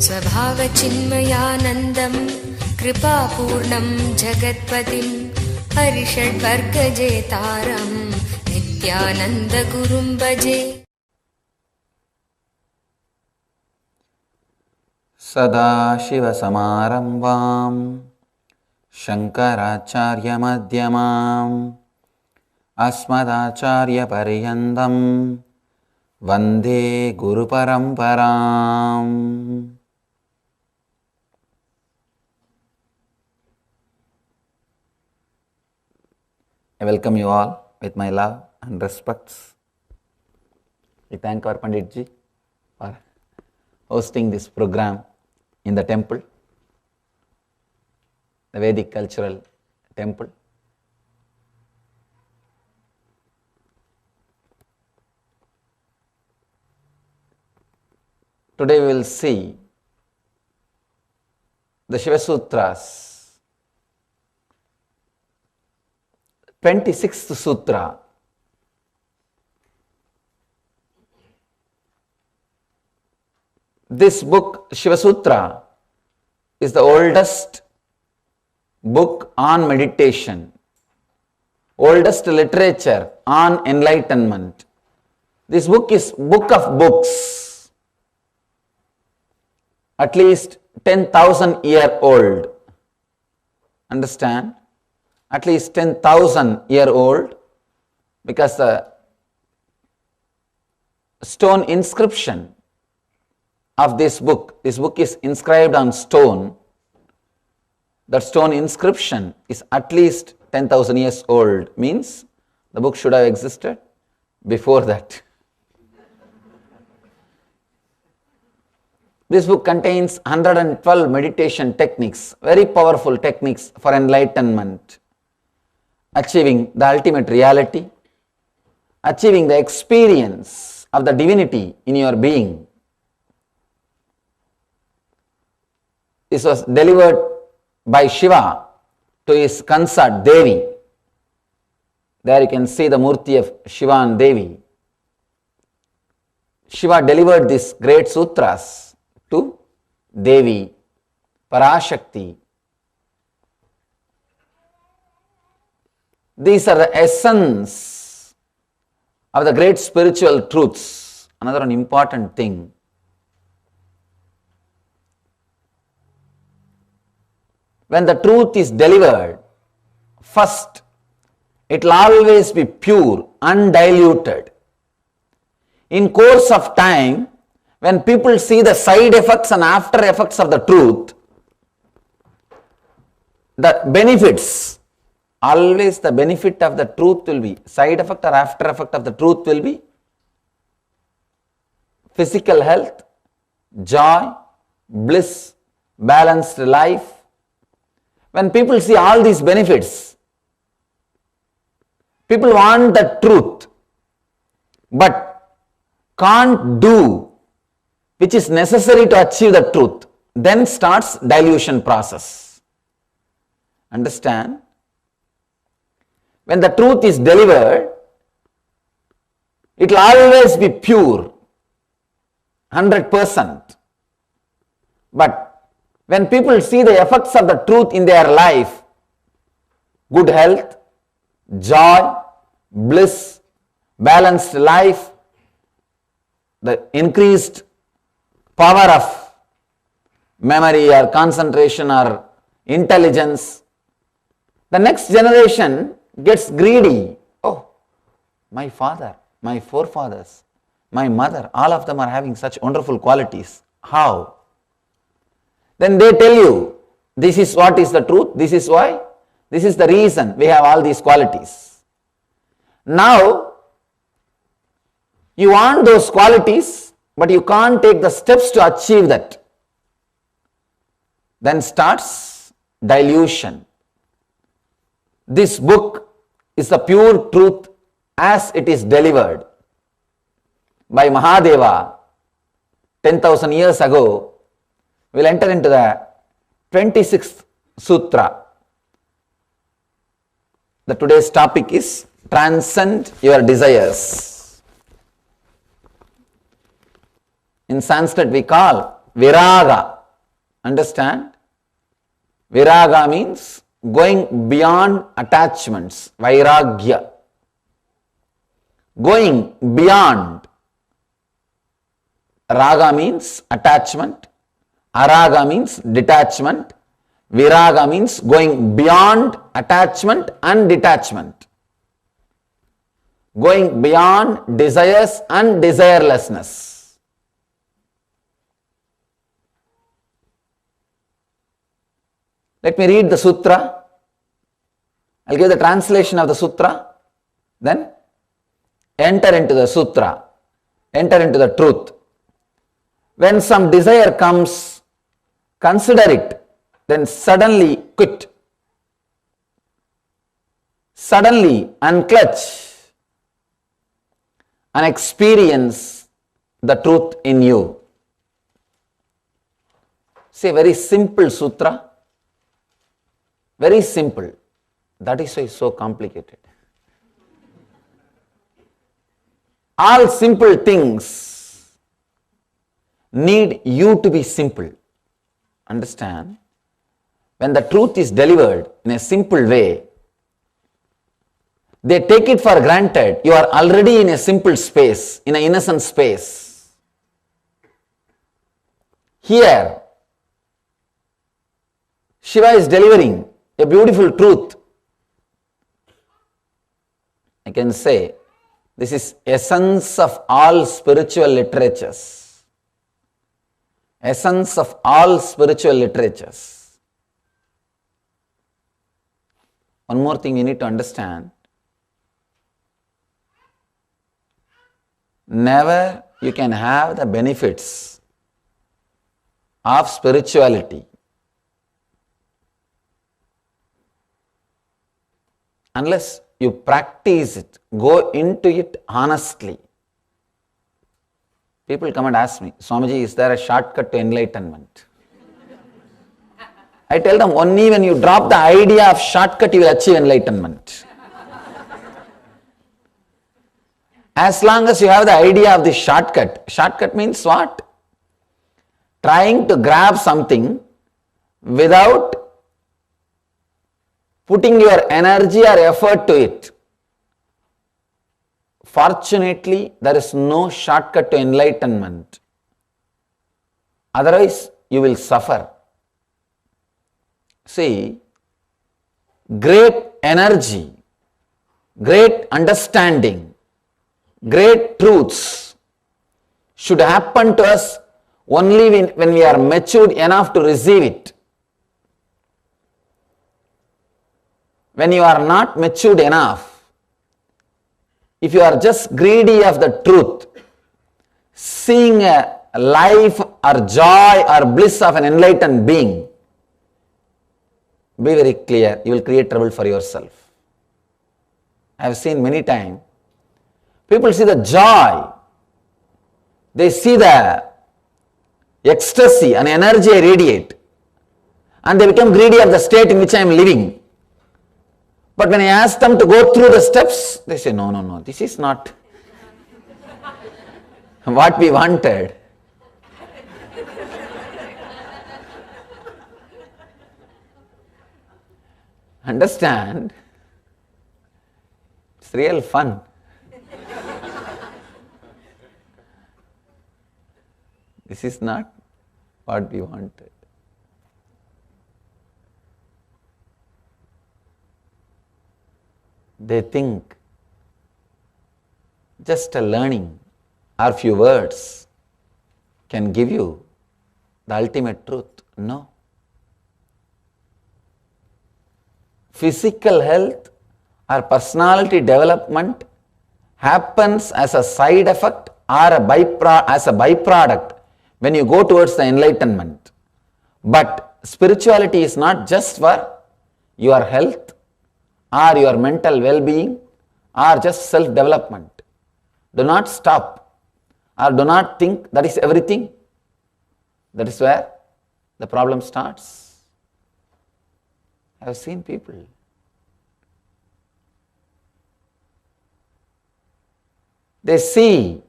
स्वभावचिन्मयानन्दं कृपापूर्णं जगत्पतिं हरिषड्वर्गजेतारं नित्यानन्दगुरुं भजे। सदाशिवसमारम्भां शङ्कराचार्यमध्यमाम् अस्मदाचार्यपर्यन्तं वन्दे गुरुपरम्पराम्। I welcome you all with my love and respects. We thank our Pandit Ji for hosting this program in the temple, the Vedic Cultural Temple. Today we will see the Shiva Sutras. 26th Sutra. This book, Shiva Sutra, is the oldest book on meditation, oldest literature on enlightenment. This book is book of books, at least 10,000 year old. Understand? At least 10,000 year old, because the stone inscription of this book is inscribed on stone. That stone inscription is at least 10,000 years old, means the book should have existed before that. This book contains 112 meditation techniques, very powerful techniques for enlightenment, achieving the ultimate reality, achieving the experience of the divinity in your being. This was delivered by Shiva to his consort Devi. There you can see the Murti of Shiva and Devi. Shiva delivered these great sutras to Devi, Parashakti. These are the essence of the great spiritual truths. Another important thing. When the truth is delivered, first, it will always be pure, undiluted. In course of time, when people see the side effects and after effects of the truth, the benefits, always the benefit of the truth will be, side effect or after effect of the truth will be physical health, joy, bliss, balanced life. When people see all these benefits, people want the truth, but can't do which is necessary to achieve the truth. Then starts dilution process. Understand? When the truth is delivered, it will always be pure, 100%. But when people see the effects of the truth in their life, good health, joy, bliss, balanced life, the increased power of memory or concentration or intelligence, the next generation gets greedy. Oh, my father, my forefathers, my mother, all of them are having such wonderful qualities. How? Then they tell you, this is what is the truth, this is why, this is the reason we have all these qualities. Now, you want those qualities, but you can't take the steps to achieve that. Then starts dilution. This book is the pure truth as it is delivered by Mahadeva 10,000 years ago. We'll enter into the 26th Sutra. The today's topic is transcend your desires. In Sanskrit we call viraga. Understand? Viraga means going beyond attachments. Vairagya. Going beyond. Raga means attachment. Araga means detachment. Viraga means going beyond attachment and detachment. Going beyond desires and desirelessness. Let me read the sutra. I'll give the translation of the sutra. Then enter into the sutra. Enter into the truth. When some desire comes, consider it. Then suddenly quit. Suddenly unclutch and experience the truth in you. See, a very simple sutra. Very simple. That is why it's so complicated. All simple things need you to be simple. Understand? When the truth is delivered in a simple way, they take it for granted. You are already in a simple space, in an innocent space. Here, Shiva is delivering a beautiful truth. I can say, this is essence of all spiritual literatures. Essence of all spiritual literatures. One more thing you need to understand. Never you can have the benefits of spirituality unless you practice it, go into it honestly. People come and ask me, Swamiji, is there a shortcut to enlightenment? I tell them, only when you drop the idea of shortcut, you will achieve enlightenment. As long as you have the idea of the shortcut, shortcut means what? Trying to grab something without putting your energy or effort to it. Fortunately, there is no shortcut to enlightenment. Otherwise, you will suffer. See, great energy, great understanding, great truths should happen to us only when we are matured enough to receive it. When you are not matured enough, if you are just greedy of the truth, seeing a life or joy or bliss of an enlightened being, be very clear, you will create trouble for yourself. I have seen many times, people see the joy, they see the ecstasy and energy I radiate, and they become greedy of the state in which I am living. But when I ask them to go through the steps, they say, no, this is not what we wanted. Understand? It's real fun. This is not what we wanted. They think just a learning or few words can give you the ultimate truth. No. Physical health or personality development happens as a side effect or as a byproduct when you go towards the enlightenment. But spirituality is not just for your health or your mental well-being or just self-development. Do not stop or do not think that is everything. That is where the problem starts. I have seen people. They see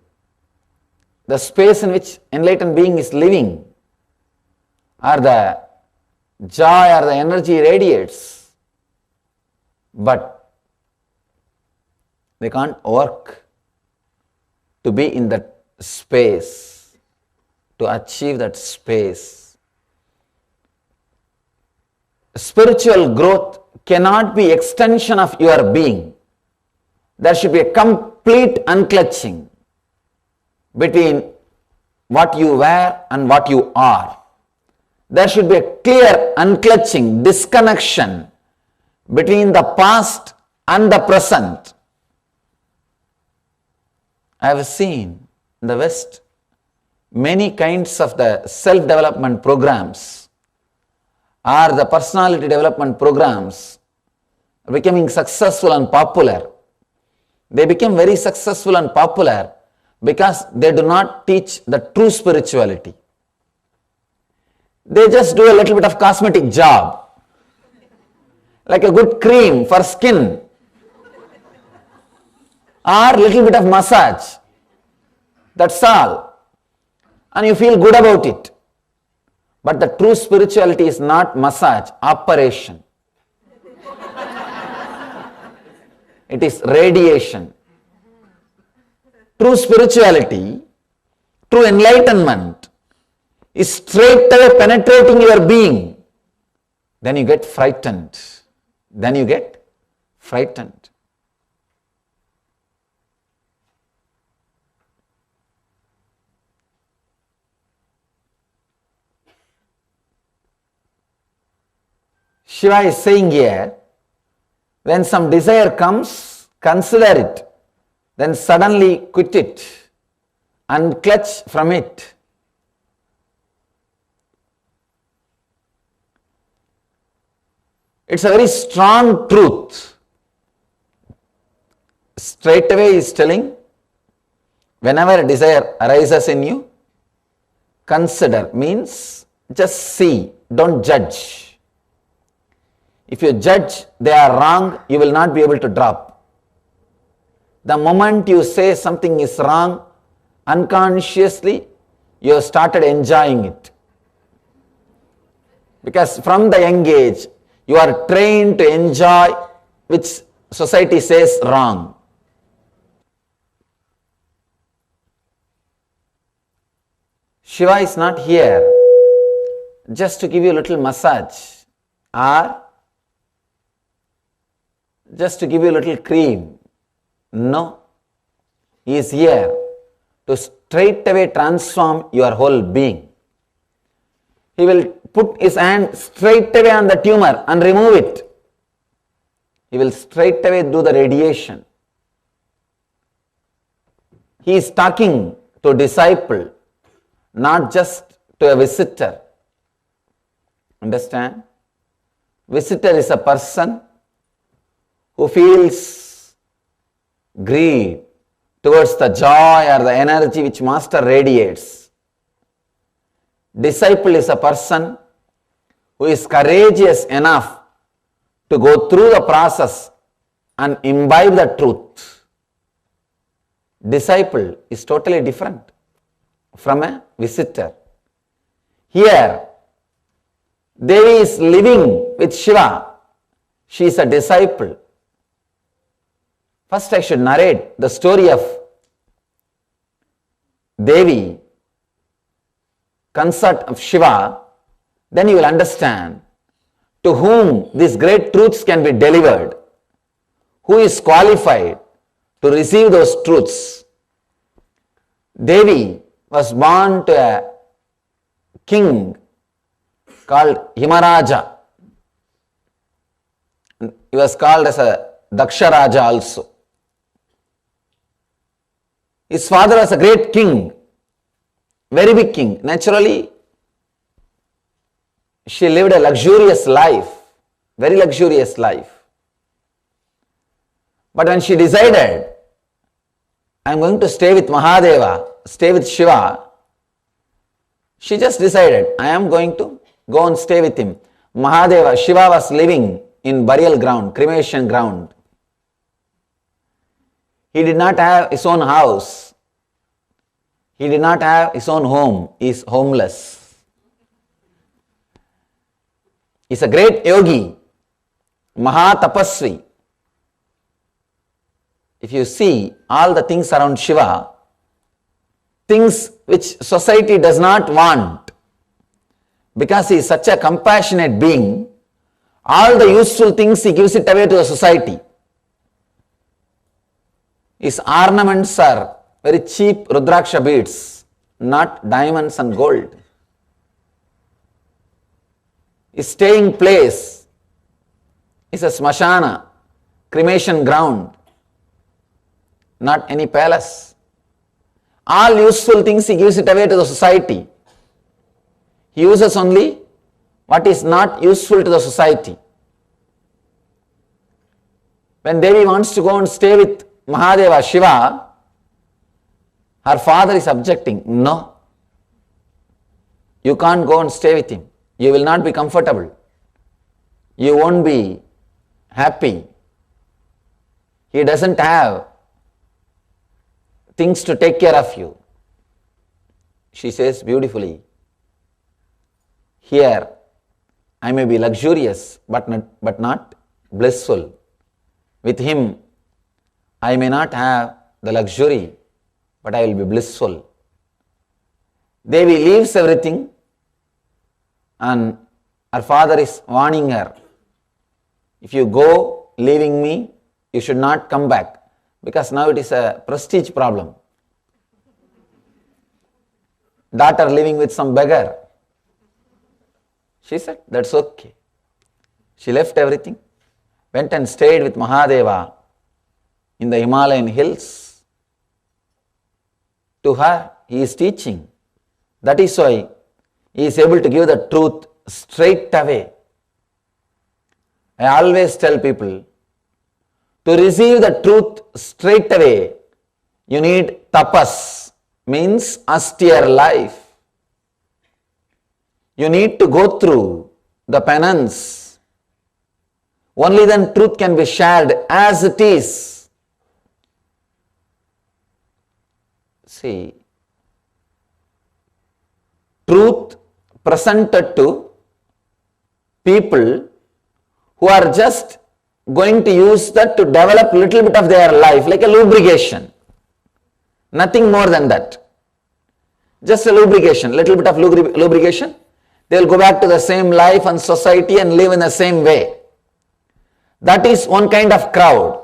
the space in which enlightened being is living or the joy or the energy radiates, but they can't work to be in that space, to achieve that space. Spiritual growth cannot be extension of your being. There should be a complete unclutching between what you were and what you are. There should be a clear unclutching, disconnection between the past and the present. I have seen in the West many kinds of the self-development programs or the personality development programs becoming successful and popular. They became very successful and popular because they do not teach the true spirituality. They just do a little bit of cosmetic job, like a good cream for skin, or little bit of massage. That's all. And you feel good about it. But the true spirituality is not massage, operation. It is radiation. True spirituality, true enlightenment is straight away penetrating your being. Then you get frightened. Then you get frightened. Shiva is saying here, when some desire comes, consider it. Then suddenly quit it and clutch from it. It's a very strong truth. Straight away he is telling, whenever a desire arises in you, consider, means just see, don't judge. If you judge they are wrong, you will not be able to drop. The moment you say something is wrong, unconsciously you have started enjoying it. Because from the young age, you are trained to enjoy which society says wrong. Shiva is not here just to give you a little massage or just to give you a little cream. No. He is here to straight away transform your whole being. He will put his hand straight away on the tumor and remove it. He will straight away do the radiation. He is talking to a disciple, not just to a visitor. Understand? Visitor is a person who feels greed towards the joy or the energy which Master radiates. Disciple is a person who is courageous enough to go through the process and imbibe the truth. Disciple is totally different from a visitor. Here, Devi is living with Shiva. She is a disciple. First I should narrate the story of Devi, consort of Shiva, then you will understand to whom these great truths can be delivered, who is qualified to receive those truths. Devi was born to a king called Himaraja. He was called as a Daksha Raja also. His father was a great king, very big king. Naturally, she lived a luxurious life, very luxurious life. But when she decided, I am going to stay with Mahadeva, stay with Shiva, she just decided, I am going to go and stay with him. Mahadeva, Shiva was living in burial ground, cremation ground. He did not have his own house. He did not have his own home. He is homeless. is a great yogi, Mahatapasvi. If you see all the things around Shiva, things which society does not want, because he is such a compassionate being, all the useful things he gives it away to the society. His ornaments are very cheap Rudraksha beads, not diamonds and gold. His staying place is a smashana, cremation ground, not any palace. All useful things he gives it away to the society. He uses only what is not useful to the society. When Devi wants to go and stay with Mahadeva, Shiva, her father is objecting. No, you can't go and stay with him. You will not be comfortable. You won't be happy. He doesn't have things to take care of you. She says beautifully, here I may be luxurious but not blissful. With him I may not have the luxury, but I will be blissful. Devi leaves everything, and her father is warning her, if you go leaving me, you should not come back, because now it is a prestige problem. Daughter living with some beggar. She said, that's okay. She left everything, went and stayed with Mahadeva in the Himalayan hills. To her, he is teaching. That is why he is able to give the truth straight away. I always tell people, to receive the truth straight away, you need tapas, means austere life. You need to go through the penance. Only then truth can be shared as it is. See, truth presented to people who are just going to use that to develop little bit of their life, like a lubrication. Nothing more than that. Just a lubrication, little bit of lubrication. They will go back to the same life and society and live in the same way. That is one kind of crowd.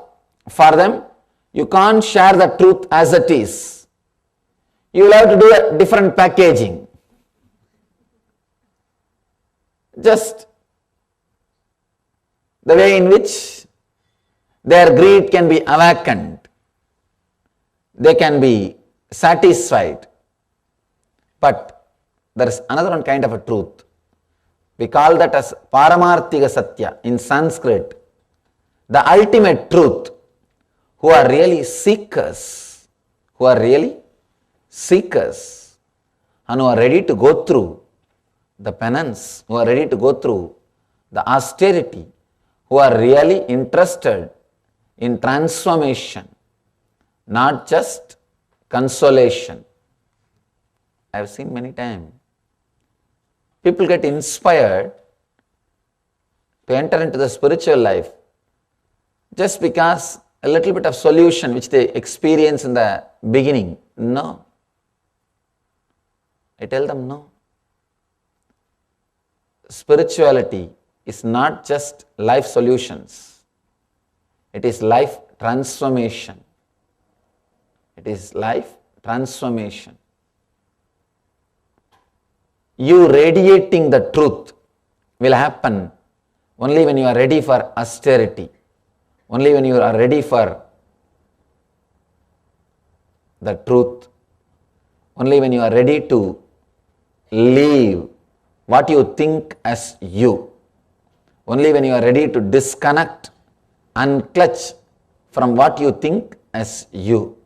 For them, you can't share the truth as it is. You will have to do a different packaging. Just the way in which their greed can be awakened. They can be satisfied. But there is another one kind of a truth. We call that as Paramarthika Satya in Sanskrit. The ultimate truth, who are really seekers, and who are ready to go through the penance, who are ready to go through the austerity, who are really interested in transformation, not just consolation. I have seen many times. People get inspired to enter into the spiritual life just because a little bit of solution which they experience in the beginning. No. I tell them no. Spirituality is not just life solutions. It is life transformation. It is life transformation. You radiating the truth will happen only when you are ready for austerity, only when you are ready for the truth, only when you are ready to leave what you think as you, only when you are ready to disconnect and clutch from what you think as you.